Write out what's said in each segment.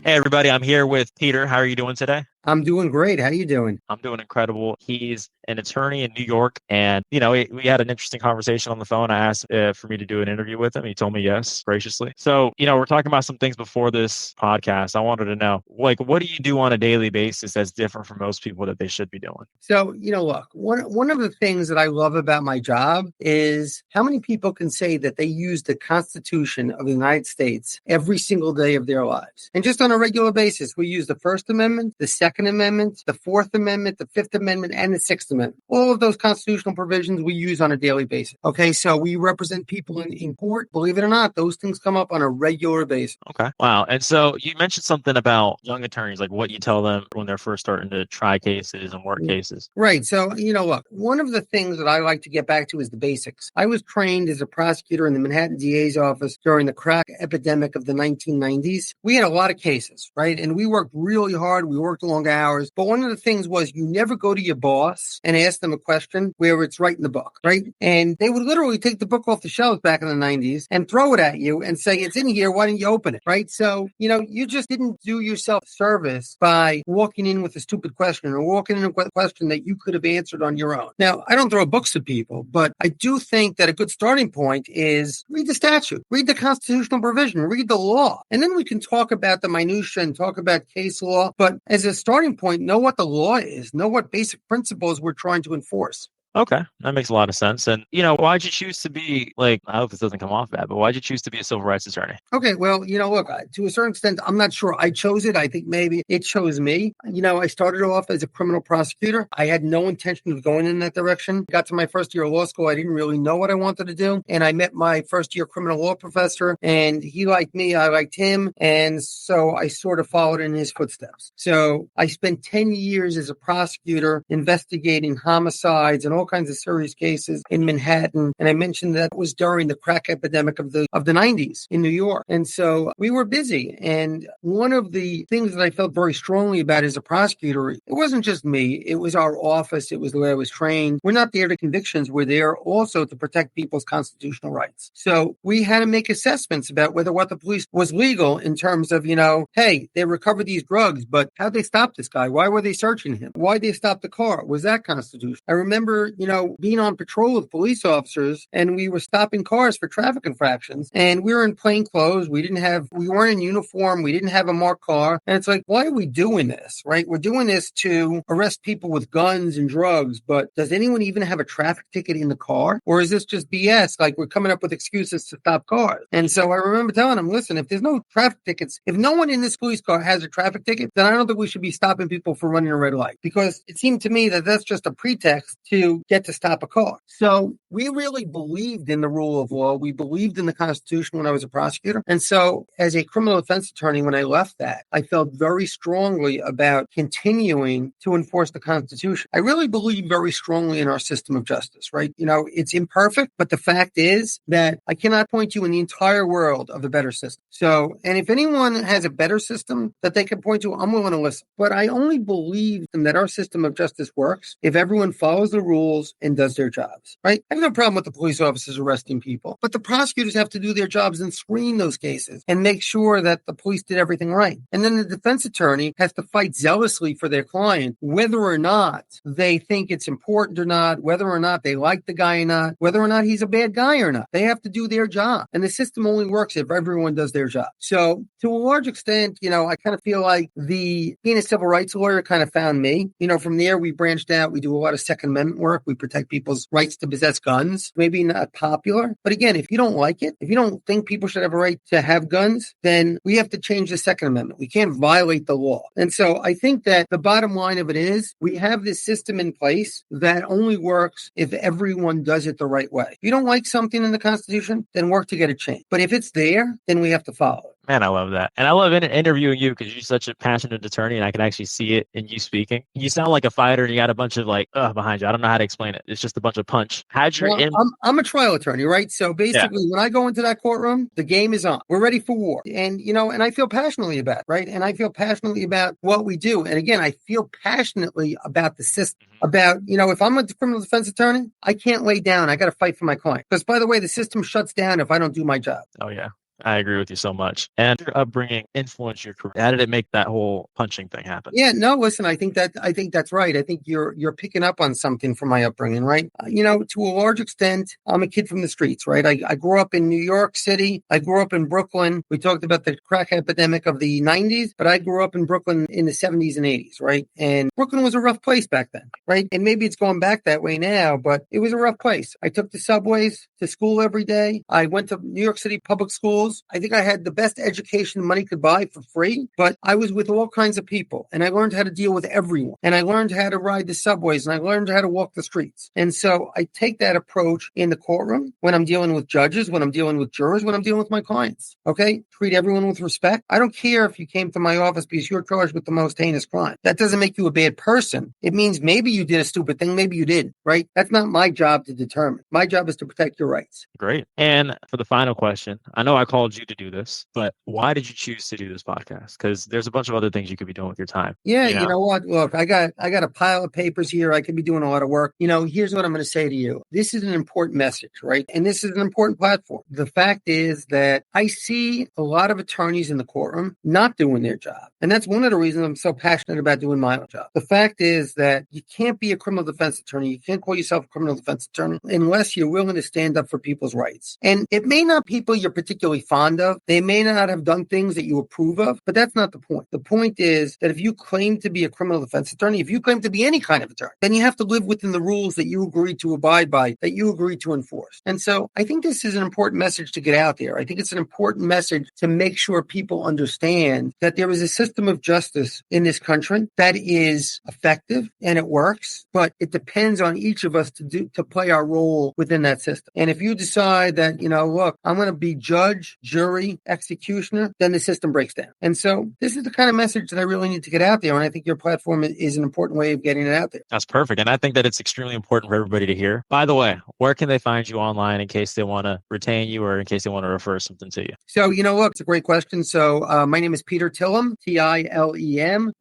Hey everybody, I'm here with Peter. How are you doing today? I'm doing great. How you doing? I'm doing incredible. He's an attorney in New York, and we had an interesting conversation on the phone. I asked for me to do an interview with him. He told me yes, graciously. So, we're talking about some things before this podcast. I wanted to know, like, what do you do on a daily basis that's different from most people that they should be doing? So, look, one of the things that I love about my job is how many people can say that they use the Constitution of the United States every single day of their lives. And just on a regular basis, we use the First Amendment, the Second Amendment, the Fourth Amendment, the Fifth Amendment, and the Sixth Amendment. All of those constitutional provisions we use on a daily basis. Okay, so we represent people in court. Believe it or not, those things come up on a regular basis. Okay. Wow. And so you mentioned something about young attorneys, like what you tell them when they're first starting to try cases and work cases. Right. So, look, one of the things that I like to get back to is the basics. I was trained as a prosecutor in the Manhattan DA's office during the crack epidemic of the 1990s. We had a lot of cases, right? And we worked really hard. We worked long hours. But one of the things was you never go to your boss and ask them a question where it's right in the book, right? And they would literally take the book off the shelves back in the 90s and throw it at you and say, it's in here. Why didn't you open it? Right? So, you just didn't do yourself a service by walking in with a stupid question or walking in with a question that you could have answered on your own. Now, I don't throw books at people, but I do think that a good starting point is read the statute, read the constitutional provision, read the law, and then we can talk about the minutia and talk about case law. But as a starting point, know what the law is, know what basic principles we're trying to enforce. Okay, that makes a lot of sense. And, why'd you choose to be I hope this doesn't come off bad, but why'd you choose to be a civil rights attorney? Okay, well, look, to a certain extent, I'm not sure I chose it. I think maybe it chose me. I started off as a criminal prosecutor. I had no intention of going in that direction. Got to my first year of law school. I didn't really know what I wanted to do. And I met my first year criminal law professor, and he liked me. I liked him. And so I sort of followed in his footsteps. So I spent 10 years as a prosecutor investigating homicides and all kinds of serious cases in Manhattan. And I mentioned that was during the crack epidemic of the 90s in New York. And so we were busy. And one of the things that I felt very strongly about as a prosecutor, it wasn't just me. It was our office. It was the way I was trained. We're not there to convictions. We're there also to protect people's constitutional rights. So we had to make assessments about whether what the police was legal in terms of, hey, they recovered these drugs, but how'd they stop this guy? Why were they searching him? Why'd they stop the car? Was that constitutional? I remember, being on patrol with police officers, and we were stopping cars for traffic infractions, and we were in plain clothes. We weren't in uniform. We didn't have a marked car. And it's like, why are we doing this, right? We're doing this to arrest people with guns and drugs, but does anyone even have a traffic ticket in the car? Or is this just BS? Like, we're coming up with excuses to stop cars. And so I remember telling them, listen, if there's no traffic tickets, if no one in this police car has a traffic ticket, then I don't think we should be stopping people for running a red light, because it seemed to me that that's just a pretext to get to stop a car. So we really believed in the rule of law. We believed in the Constitution when I was a prosecutor. And so as a criminal defense attorney, when I left that, I felt very strongly about continuing to enforce the Constitution. I really believe very strongly in our system of justice, right? It's imperfect, but the fact is that I cannot point you in the entire world of a better system. So, and if anyone has a better system that they can point to, I'm willing to listen. But I only believe that our system of justice works if everyone follows the rules and does their jobs, right? I have no problem with the police officers arresting people, but the prosecutors have to do their jobs and screen those cases and make sure that the police did everything right. And then the defense attorney has to fight zealously for their client, whether or not they think it's important or not, whether or not they like the guy or not, whether or not he's a bad guy or not. They have to do their job. And the system only works if everyone does their job. So to a large extent, I kind of feel like being a civil rights lawyer kind of found me. From there, we branched out. We do a lot of Second Amendment work. We protect people's rights to possess guns. Maybe not popular, but again, if you don't like it, if you don't think people should have a right to have guns, then we have to change the Second Amendment. We can't violate the law. And so I think that the bottom line of it is we have this system in place that only works if everyone does it the right way. If you don't like something in the Constitution, then work to get it changed. But if it's there, then we have to follow it. Man, I love that. And I love interviewing you because you're such a passionate attorney, and I can actually see it in you speaking. You sound like a fighter, and you got a bunch of behind you. I don't know how to explain it. It's just a bunch of punch. I'm a trial attorney, right? So basically, When I go into that courtroom, the game is on. We're ready for war. And, and I feel passionately about it, right? And I feel passionately about what we do. And again, I feel passionately about the system. About, if I'm a criminal defense attorney, I can't lay down. I got to fight for my client. Because, by the way, the system shuts down if I don't do my job. Oh, yeah. I agree with you so much. And your upbringing influenced your career. How did it make that whole punching thing happen? Yeah, no, listen, I think that's right. I think you're picking up on something from my upbringing, right? To a large extent, I'm a kid from the streets, right? I grew up in New York City. I grew up in Brooklyn. We talked about the crack epidemic of the 90s, but I grew up in Brooklyn in the 70s and 80s, right? And Brooklyn was a rough place back then, right? And maybe it's going back that way now, but it was a rough place. I took the subways to school every day. I went to New York City public schools. I think I had the best education money could buy for free, but I was with all kinds of people and I learned how to deal with everyone and I learned how to ride the subways and I learned how to walk the streets. And so I take that approach in the courtroom when I'm dealing with judges, when I'm dealing with jurors, when I'm dealing with my clients. Okay. Treat everyone with respect. I don't care if you came to my office because you're charged with the most heinous crime. That doesn't make you a bad person. It means maybe you did a stupid thing. Maybe you didn't, right? That's not my job to determine. My job is to protect your rights. Great. And for the final question, I know I called you to do this, but why did you choose to do this podcast? Because there's a bunch of other things you could be doing with your time. Yeah, you know what? Look, I got a pile of papers here. I could be doing a lot of work. Here's what I'm going to say to you. This is an important message, right? And this is an important platform. The fact is that I see a lot of attorneys in the courtroom not doing their job. And that's one of the reasons I'm so passionate about doing my own job. The fact is that you can't be a criminal defense attorney. You can't call yourself a criminal defense attorney unless you're willing to stand up for people's rights. And it may not be people you're particularly fond of. They may not have done things that you approve of, but that's not the point. The point is that if you claim to be a criminal defense attorney, if you claim to be any kind of attorney, then you have to live within the rules that you agree to abide by, that you agree to enforce. And so I think this is an important message to get out there. I think it's an important message to make sure people understand that there is a system of justice in this country that is effective and it works, but it depends on each of us to play our role within that system. And if you decide that, look, I'm going to be judge, jury, executioner, then the system breaks down. And so this is the kind of message that I really need to get out there. And I think your platform is an important way of getting it out there. That's perfect. And I think that it's extremely important for everybody to hear. By the way, where can they find you online in case they want to retain you or in case they want to refer something to you? So, look, it's a great question. So my name is Peter Tilem, Tilem.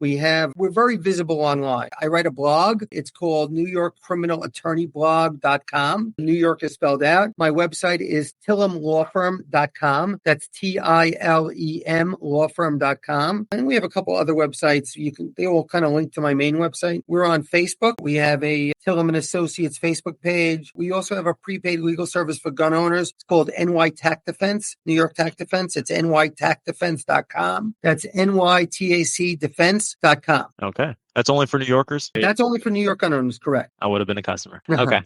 We're very visible online. I write a blog. It's called NewYorkCriminalAttorneyBlog.com. New York is spelled out. My website is TilemLawFirm.com. That's TILEM lawfirm.com. And we have a couple other websites. They all kind of link to my main website. We're on Facebook. We have a Tilem and Associates Facebook page. We also have a prepaid legal service for gun owners. It's called NY Tac Defense, New York Tac Defense. It's nytacdefense.com. That's nytacdefense.com. Okay. That's only for New Yorkers? That's only for New York gun owners, correct. I would have been a customer. Okay.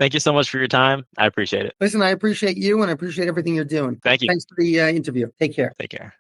Thank you so much for your time. I appreciate it. Listen, I appreciate you and I appreciate everything you're doing. Thank you. Thanks for the interview. Take care. Take care.